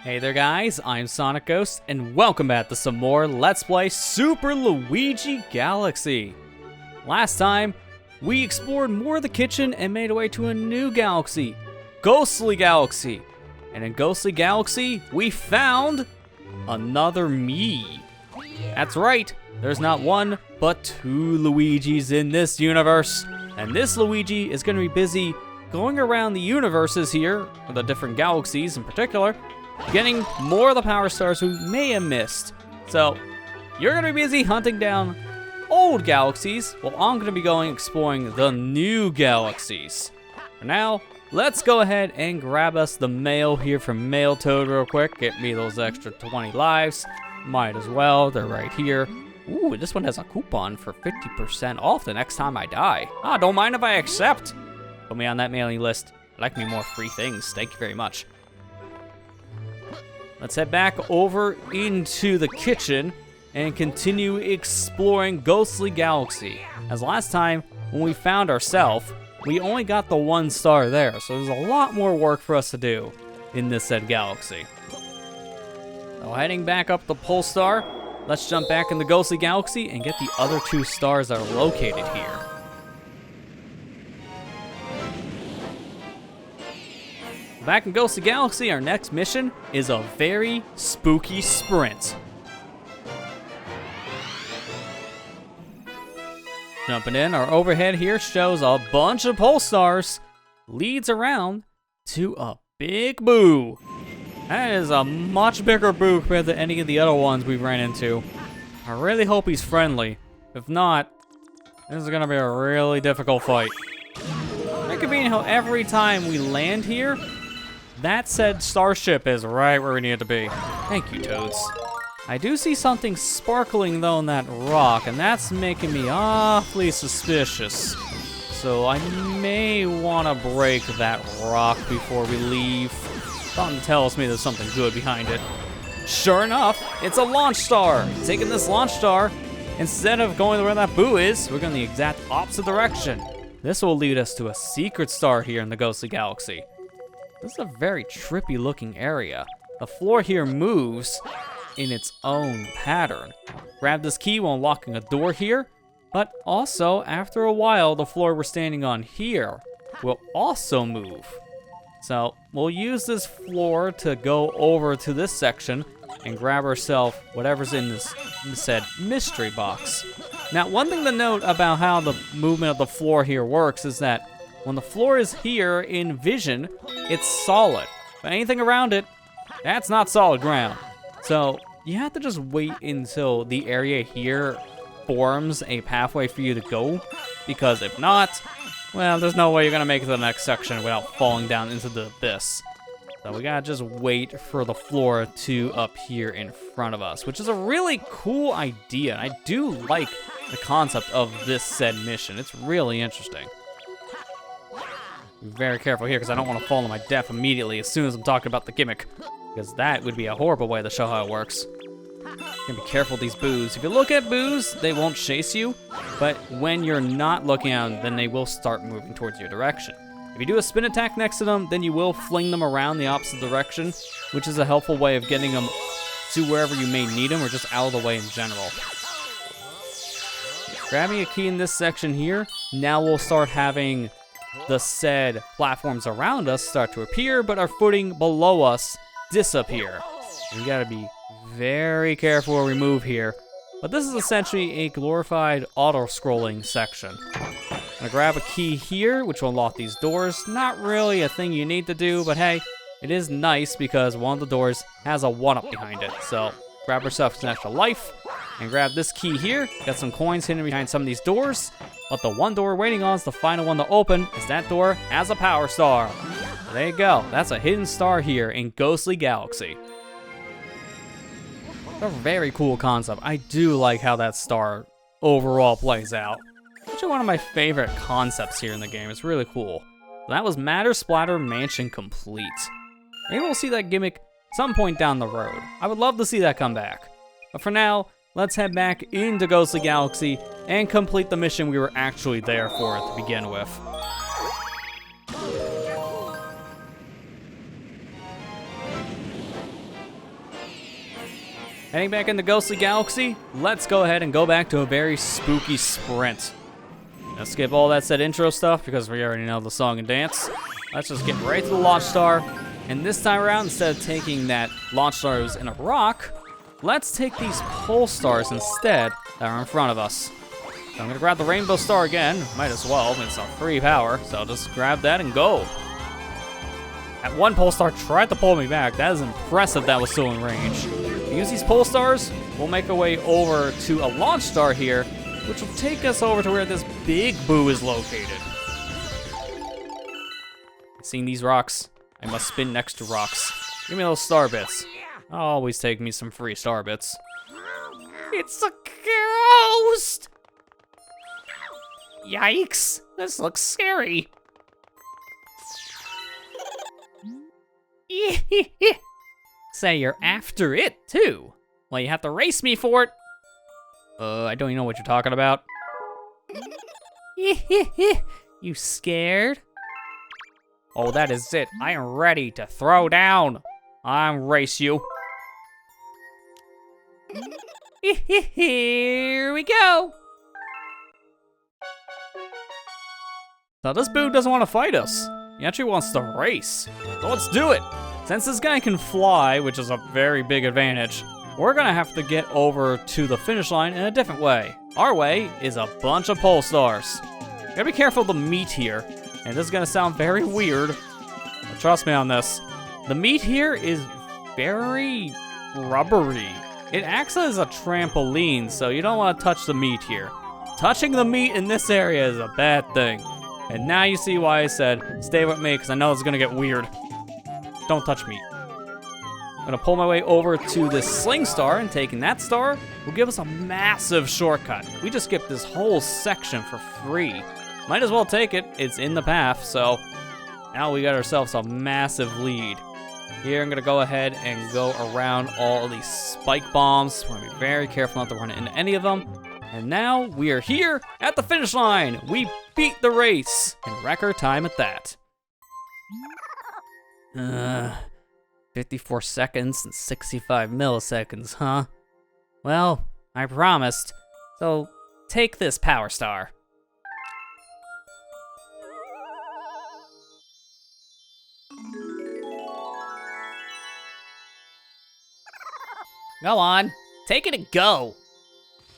Hey there guys, I'm SonicGhost, and welcome back to some more Let's Play Super Luigi Galaxy. Last time, we explored more of the kitchen and made our way to a new galaxy, Ghostly Galaxy. And in Ghostly Galaxy, we found another me. That's right, there's not one, but two Luigis in this universe. And this Luigi is going to be busy going around the universes here, or the different galaxies in particular, getting more of the power stars we may have missed. So, you're going to be busy hunting down old galaxies, while I'm going to be going exploring the new galaxies. For now, let's go ahead and grab us the mail here from Mail Toad real quick. Get me those extra 20 lives. Might as well, they're right here. Ooh, this one has a coupon for 50% off the next time I die. Don't mind if I accept. Put me on that mailing list. I'd like me more free things. Thank you very much. Let's head back over into the kitchen and continue exploring Ghostly Galaxy. As last time, when we found ourselves, we only got the one star there, so there's a lot more work for us to do in this said galaxy. So heading back up the pole star, let's jump back in the Ghostly Galaxy and get the other two stars that are located here. Back in Ghostly Galaxy, our next mission is a very spooky sprint. Jumping in, our overhead here shows a bunch of pole stars, leads around to a big boo. That is a much bigger boo compared to any of the other ones we ran into. I really hope he's friendly. If not, this is gonna be a really difficult fight. Inconvenient how every time we land here, that said starship is right where we need it to be. Thank you, Toads. I do see something sparkling though in that rock, and that's making me awfully suspicious. So I may want to break that rock before we leave. Something tells me there's something good behind it. Sure enough, it's a launch star. Taking this launch star, instead of going where that boo is, we're going the exact opposite direction. This will lead us to a secret star here in the Ghostly Galaxy. This is a very trippy looking area. The floor here moves in its own pattern. Grab this key while unlocking a door here, but also after a while the floor we're standing on here will also move. So we'll use this floor to go over to this section and grab ourselves whatever's in this said mystery box. Now, one thing to note about how the movement of the floor here works is that when the floor is here in vision, it's solid. But anything around it, that's not solid ground. So you have to just wait until the area here forms a pathway for you to go, because if not, well, there's no way you're gonna make it to the next section without falling down into the abyss. So we gotta just wait for the floor to appear in front of us, which is a really cool idea. I do like the concept of this said mission. It's really interesting. Be very careful here, because I don't want to fall to my death immediately as soon as I'm talking about the gimmick, because that would be a horrible way to show how it works. You can be careful with these boos. If you look at boos, they won't chase you, but when you're not looking at them, then they will start moving towards your direction. If you do a spin attack next to them, then you will fling them around the opposite direction, which is a helpful way of getting them to wherever you may need them, or just out of the way in general. Grabbing a key in this section here, now we'll start having the said platforms around us start to appear, but our footing below us disappear. We gotta be very careful where we move here. But this is essentially a glorified auto-scrolling section. I'm gonna grab a key here, which will unlock these doors. Not really a thing you need to do, but hey, it is nice because one of the doors has a 1-up behind it. So grab yourself some extra life and grab this key here. Got some coins hidden behind some of these doors, but the one door we're waiting on is the final one to open, as that door has a power star. So there you go. That's a hidden star here in Ghostly Galaxy. A very cool concept. I do like how that star overall plays out. Actually, one of my favorite concepts here in the game. It's really cool. So that was Matter Splatter Mansion complete. Maybe we'll see that gimmick some point down the road. I would love to see that come back. But for now, let's head back into Ghostly Galaxy and complete the mission we were actually there for to begin with. Heading back into Ghostly Galaxy, let's go ahead and go back to a very spooky sprint. Let's skip all that said intro stuff because we already know the song and dance. Let's just get right to the launch star. And this time around, instead of taking that launch star that was in a rock, let's take these pole stars instead that are in front of us. So I'm gonna grab the rainbow star again. Might as well, it's our free power. So I'll just grab that and go. That one pole star tried to pull me back. That is impressive that was still in range. To use these pole stars, we'll make our way over to a launch star here, which will take us over to where this big boo is located. Seeing these rocks, I must spin next to rocks. Give me those star bits. Always take me some free star bits. It's a ghost! Yikes, this looks scary. Say you're after it, too. Well, you have to race me for it. I don't even know what you're talking about. You scared? Oh, that is it. I am ready to throw down. I'm race you. Here we go. Now this boo doesn't want to fight us. He actually wants to race. So let's do it. Since this guy can fly, which is a very big advantage, we're gonna have to get over to the finish line in a different way. Our way is a bunch of pole stars. Gotta be careful of the meat here. And this is gonna sound very weird, but trust me on this. The meat here is very rubbery. It acts as a trampoline, so you don't want to touch the meat here. Touching the meat in this area is a bad thing. And now you see why I said, stay with me, because I know it's gonna get weird. Don't touch meat. I'm gonna pull my way over to this sling star, and taking that star will give us a massive shortcut. We just skipped this whole section for free. Might as well take it, it's in the path, so now we got ourselves a massive lead. Here I'm gonna go ahead and go around all of these spike bombs. We're gonna be very careful not to run into any of them. And now we are here at the finish line. We beat the race in record time at that. 54 seconds and 65 milliseconds, huh? Well, I promised. So take this power star. Go on, take it and go.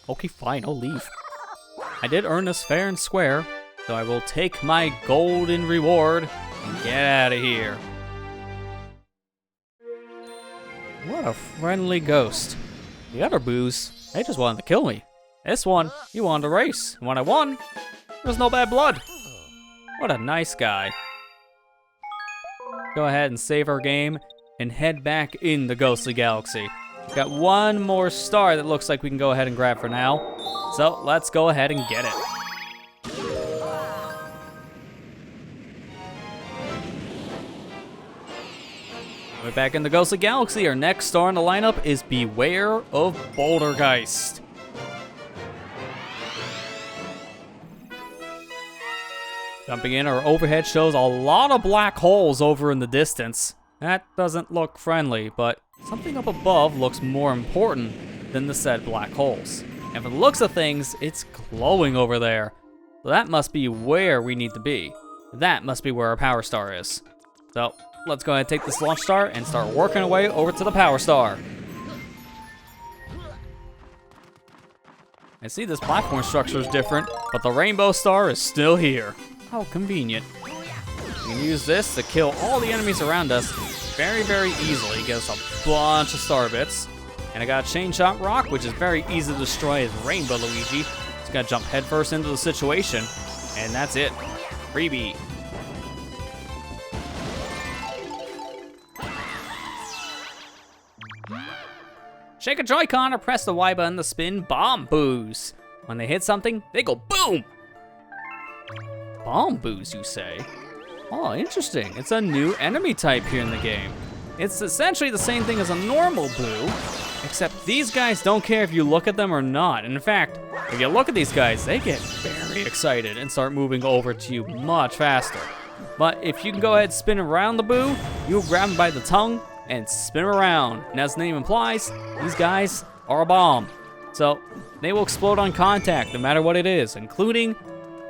Okay, fine, I'll leave. I did earn this fair and square, so I will take my golden reward and get out of here. What a friendly ghost. The other boos, they just wanted to kill me. This one, he wanted to race. And when I won, there was no bad blood. What a nice guy. Go ahead and save our game and head back in the Ghostly Galaxy. We've got one more star that looks like we can go ahead and grab for now. So let's go ahead and get it. We're back in the Ghostly Galaxy. Our next star in the lineup is Beware of Bouldergeist. Jumping in, our overhead shows a lot of black holes over in the distance. That doesn't look friendly, but something up above looks more important than the said black holes. And from the looks of things, it's glowing over there. So that must be where we need to be. That must be where our power star is. So let's go ahead and take this launch star and start working our way over to the power star. I see this platform structure is different, but the rainbow star is still here. How convenient. We can use this to kill all the enemies around us very, very easily. Get us a bunch of star bits. And I got a chain shot rock, which is very easy to destroy as Rainbow Luigi. Just gotta jump headfirst into the situation. And that's it. Freebie. Shake a Joy-Con or press the Y button to spin bomb boos. When they hit something, they go boom! Bomb boos, you say? Oh, interesting. It's a new enemy type here in the game. It's essentially the same thing as a normal boo, except these guys don't care if you look at them or not. And in fact, if you look at these guys, they get very excited and start moving over to you much faster. But if you can go ahead and spin around the boo, you'll grab them by the tongue and spin them around. And as the name implies, these guys are a bomb. So they will explode on contact no matter what it is, including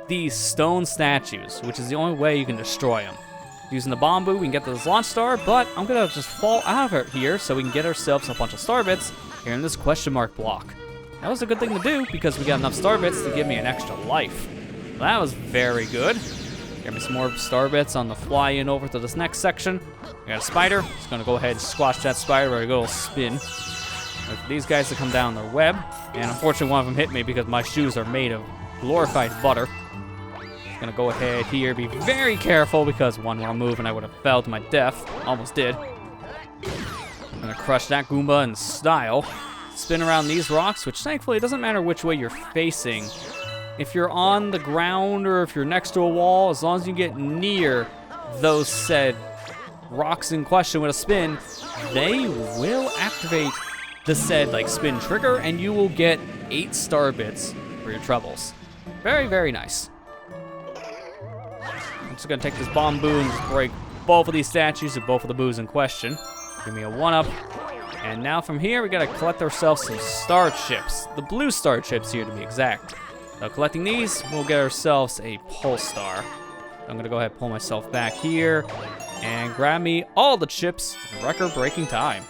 these stone statues, which is the only way you can destroy them. Using the Bombu, we can get this launch star, but I'm gonna just fall out of it here so we can get ourselves a bunch of star bits here in this question mark block. That was a good thing to do because we got enough star bits to give me an extra life. That was very good. Get me some more star bits on the fly in over to this next section. We got a spider. Just gonna go ahead and squash that spider with a good old spin. Wait for these guys to come down their web. And unfortunately one of them hit me because my shoes are made of glorified butter. Gonna go ahead here, be very careful because one wrong move and I would have fell to my death. Almost did. Gonna crush that Goomba in style. Spin around these rocks, which thankfully it doesn't matter which way you're facing. If you're on the ground or if you're next to a wall, as long as you get near those said rocks in question with a spin, they will activate the said like spin trigger and you will get 8 star bits for your troubles. Very, very nice. I'm just gonna take this Bombu and just break both of these statues of both of the boos in question. Give me a 1-up. And now from here, we gotta collect ourselves some star chips. The blue star chips here to be exact. So collecting these, we'll get ourselves a pulse star. I'm gonna go ahead and pull myself back here and grab me all the chips in record-breaking time.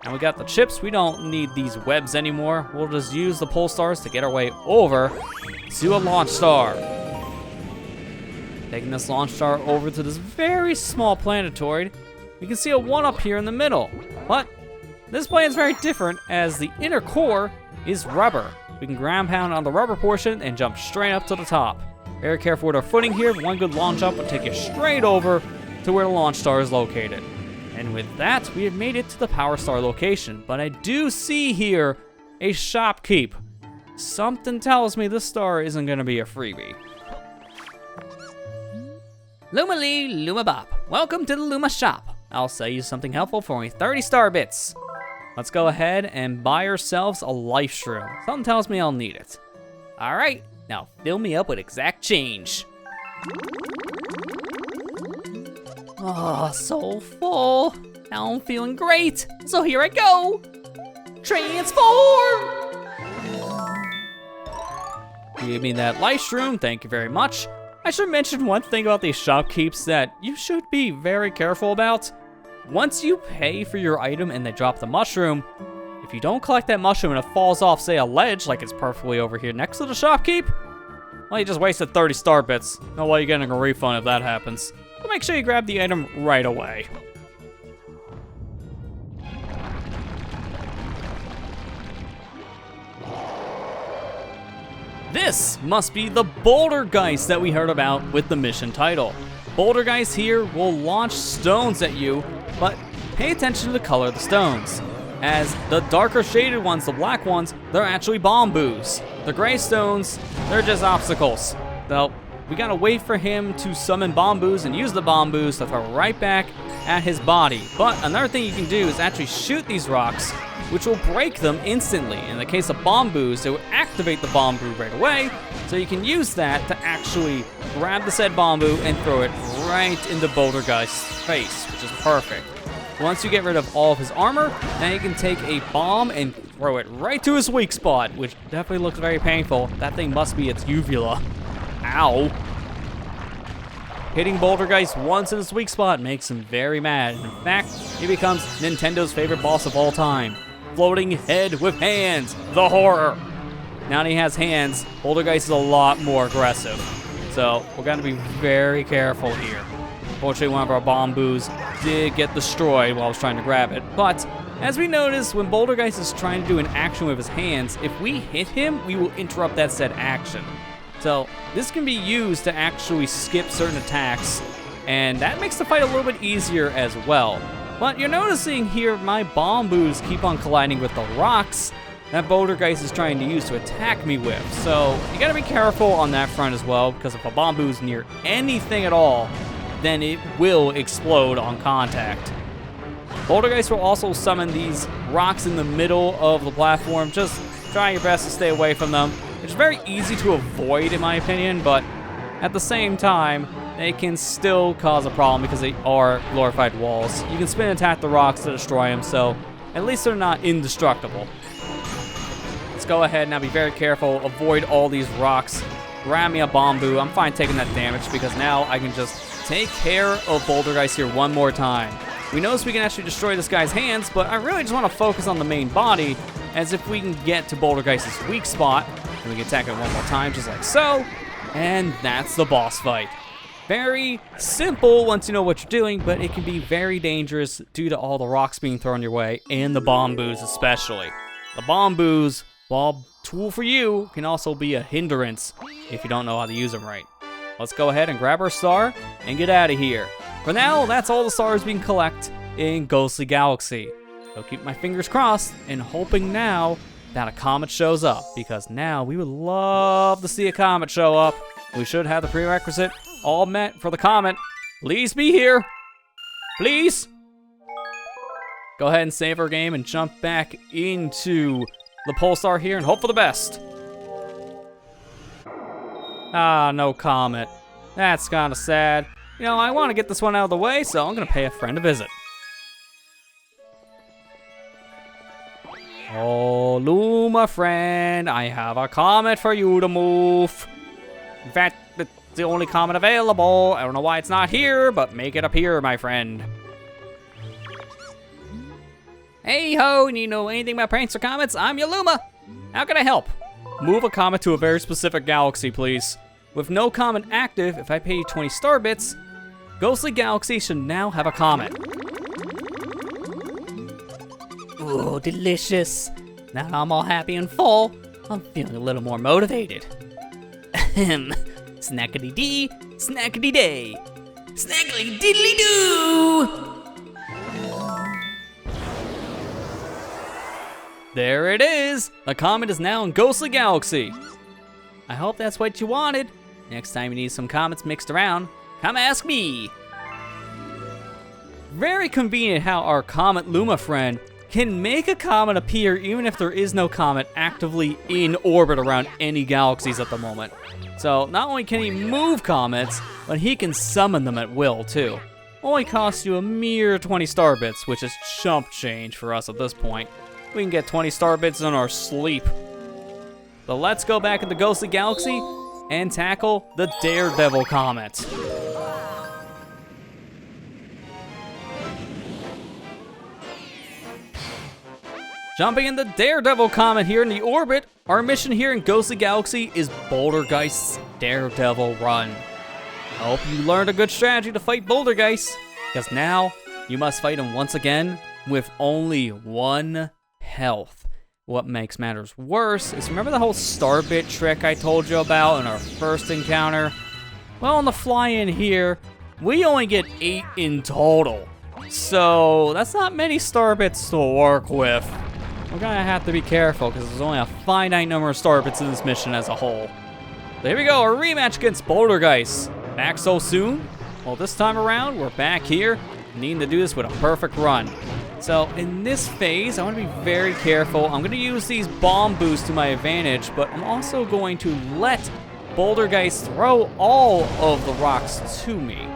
And we got the chips, we don't need these webs anymore. We'll just use the pulse stars to get our way over to a launch star. Taking this launch star over to this very small planetoid, you can see a 1-up here in the middle. But this plan is very different as the inner core is rubber. We can ground pound on the rubber portion and jump straight up to the top. Very careful with our footing here. One good launch up will take you straight over to where the launch star is located. And with that, we have made it to the power star location. But I do see here a shopkeep. Something tells me this star isn't gonna be a freebie. Luma Lee, Luma Bop. Welcome to the Luma shop. I'll sell you something helpful for only 30 star bits. Let's go ahead and buy ourselves a life shroom. Something tells me I'll need it. All right, now fill me up with exact change. Oh, so full. Now I'm feeling great. So here I go. Transform! Give me that life shroom, thank you very much. I should mention one thing about these shopkeeps that you should be very careful about. Once you pay for your item and they drop the mushroom, if you don't collect that mushroom and it falls off, say, a ledge, like it's perfectly over here next to the shopkeep, well, you just wasted 30 star bits. No way you're getting a refund if that happens. But make sure you grab the item right away. This must be the Bouldergeist that we heard about with the mission title. Bouldergeist here will launch stones at you, but pay attention to the color of the stones. As the darker shaded ones, the black ones, they're actually Bombus. The gray stones, they're just obstacles. So we gotta wait for him to summon Bombus and use the Bombus to throw right back at his body. But another thing you can do is actually shoot these rocks, which will break them instantly. In the case of Bombus, it will activate the Bombu right away, so you can use that to actually grab the said Bombu and throw it right into Bouldergeist's face, which is perfect. Once you get rid of all of his armor, now you can take a bomb and throw it right to his weak spot, which definitely looks very painful. That thing must be its uvula. Ow. Hitting Bouldergeist once in his weak spot makes him very mad. In fact, he becomes Nintendo's favorite boss of all time. Floating head with hands, the horror. Now that he has hands, Bouldergeist is a lot more aggressive. So we're gonna be very careful here. Fortunately, one of our Bombus did get destroyed while I was trying to grab it. But as we notice, when Bouldergeist is trying to do an action with his hands, if we hit him, we will interrupt that said action. So this can be used to actually skip certain attacks, and that makes the fight a little bit easier as well. But you're noticing here my Bombus keep on colliding with the rocks that Bouldergeist is trying to use to attack me with. So you gotta be careful on that front as well, because if a Bombu is near anything at all, then it will explode on contact. Bouldergeist will also summon these rocks in the middle of the platform. Just try your best to stay away from them. It's very easy to avoid in my opinion, but at the same time, they can still cause a problem because they are glorified walls. You can spin and attack the rocks to destroy them, so at least they're not indestructible. Let's go ahead now, be very careful, avoid all these rocks. Grab me a Bombu. I'm fine taking that damage because now I can just take care of Bouldergeist here one more time. We notice we can actually destroy this guy's hands, but I really just want to focus on the main body, as if we can get to Bouldergeist's weak spot, and we can attack it one more time just like so, and that's the boss fight. Very simple once you know what you're doing, but it can be very dangerous due to all the rocks being thrown your way, and the Bombus especially. The Bombus, while tool for you, can also be a hindrance if you don't know how to use them right. Let's go ahead and grab our star and get out of here. For now, that's all the stars we can collect in Ghostly Galaxy. So keep my fingers crossed and hoping now that a comet shows up, because now we would love to see a comet show up. We should have the prerequisite all met for the comet. Please be here. Please. Go ahead and save our game and jump back into the Pulsar here and hope for the best. Ah, no comet. That's kind of sad. You know, I want to get this one out of the way, so I'm going to pay a friend a visit. Oh, Luma friend, I have a comet for you to move. In fact, it's the only comet available. I don't know why it's not here, but make it appear, my friend. Hey ho, you know anything about pranks or comets? I'm your Luma. How can I help? Move a comet to a very specific galaxy, please. With no comet active, if I pay you 20 star bits, Ghostly Galaxy should now have a comet. Ooh, delicious. Now I'm all happy and full, I'm feeling a little more motivated. Ahem. Snackity-dee, snackity-day. Snackity-diddly-doo! There it is! The comet is now in Ghostly Galaxy. I hope that's what you wanted. Next time you need some comets mixed around, come ask me. Very convenient how our Comet Luma friend can make a comet appear even if there is no comet actively in orbit around any galaxies at the moment. So not only can he move comets, but he can summon them at will too. Only costs you a mere 20 star bits, which is chump change for us at this point. We can get 20 star bits in our sleep. So let's go back into Ghostly Galaxy and tackle the Daredevil Comet. Jumping in the Daredevil Comet here in the orbit, our mission here in Ghostly Galaxy is Bouldergeist's Daredevil Run. I hope you learned a good strategy to fight Bouldergeist, because now you must fight him once again with only 1 health. What makes matters worse is, remember the whole star bit trick I told you about in our first encounter? Well, on the fly-in here, we only get 8 in total. So that's not many star bits to work with. We're gonna have to be careful because there's only a finite number of star bits in this mission as a whole. So here we go, our rematch against Bouldergeist. Back so soon? Well, this time around, we're back here, needing to do this with a perfect run. So in this phase, I want to be very careful. I'm going to use these bomb boosts to my advantage, but I'm also going to let Bouldergeist throw all of the rocks to me.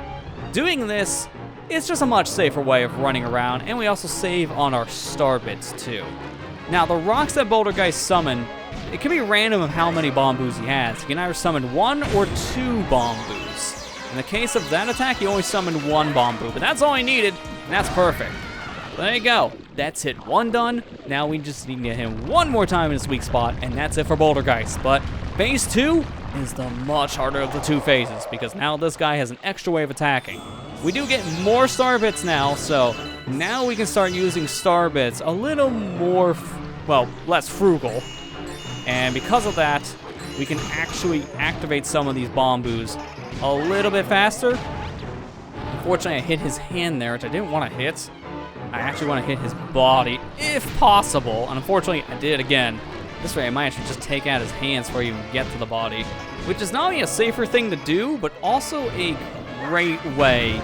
Doing this is just a much safer way of running around, and we also save on our star bits too. Now, the rocks that Bouldergeist summon, it can be random of how many bomb boos he has. He can either summon 1 or 2 bomb boos. In the case of that attack, he only summoned 1 bomb boo, but that's all he needed, and that's perfect. There you go. That's hit 1 done. Now we just need to get him 1 more time in his weak spot, and that's it for Bouldergeist. But phase 2 is the much harder of the 2 phases, because now this guy has an extra way of attacking. We do get more star bits now, so now we can start using star bits a little more, less frugal. And because of that, we can actually activate some of these bomb boos a little bit faster. Unfortunately, I hit his hand there, which I didn't want to hit. I actually want to hit his body, if possible. And unfortunately, I did it again. This way, I might actually just take out his hands before you even get to the body, which is not only a safer thing to do, but also a great way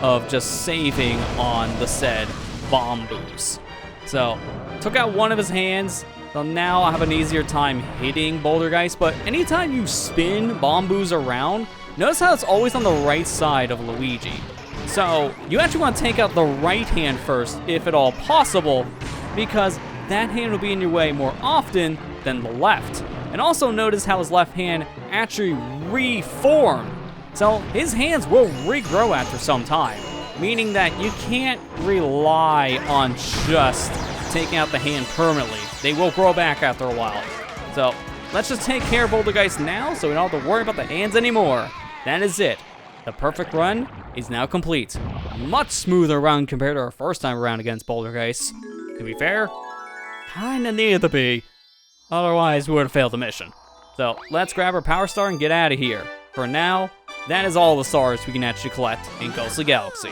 of just saving on the said bomb boos. So, took out one of his hands, so now I have an easier time hitting Bouldergeist, but anytime you spin bomb boos around, notice how it's always on the right side of Luigi. So you actually want to take out the right hand first, if at all possible, because that hand will be in your way more often than the left. And also notice how his left hand actually reformed. So his hands will regrow after some time, meaning that you can't rely on just taking out the hand permanently. They will grow back after a while. So let's just take care of Bouldergeist now so we don't have to worry about the hands anymore. That is it. The perfect run is now complete. Much smoother run compared to our first time around against Bouldergeist. To be fair, kinda needed to be. Otherwise, we would have failed the mission. So let's grab our power star and get out of here. For now, that is all the stars we can actually collect in Ghostly Galaxy.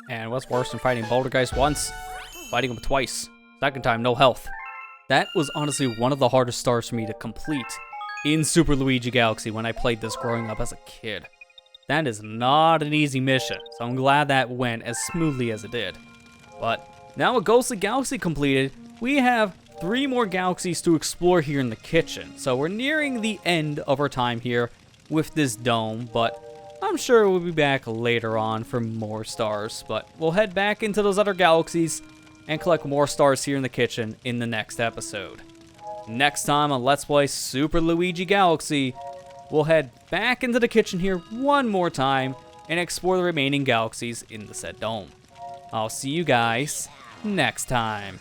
And what's worse than fighting Bouldergeist once? Fighting him twice. Second time, no health. That was honestly one of the hardest stars for me to complete in Super Luigi Galaxy when I played this growing up as a kid. That is not an easy mission, so I'm glad that went as smoothly as it did. But now with Ghostly Galaxy completed, we have 3 more galaxies to explore here in the kitchen. So we're nearing the end of our time here with this dome, but I'm sure we'll be back later on for more stars. But we'll head back into those other galaxies and collect more stars here in the kitchen in the next episode. Next time on Let's Play Super Luigi Galaxy, we'll head back into the kitchen here one more time and explore the remaining galaxies in the said dome. I'll see you guys next time.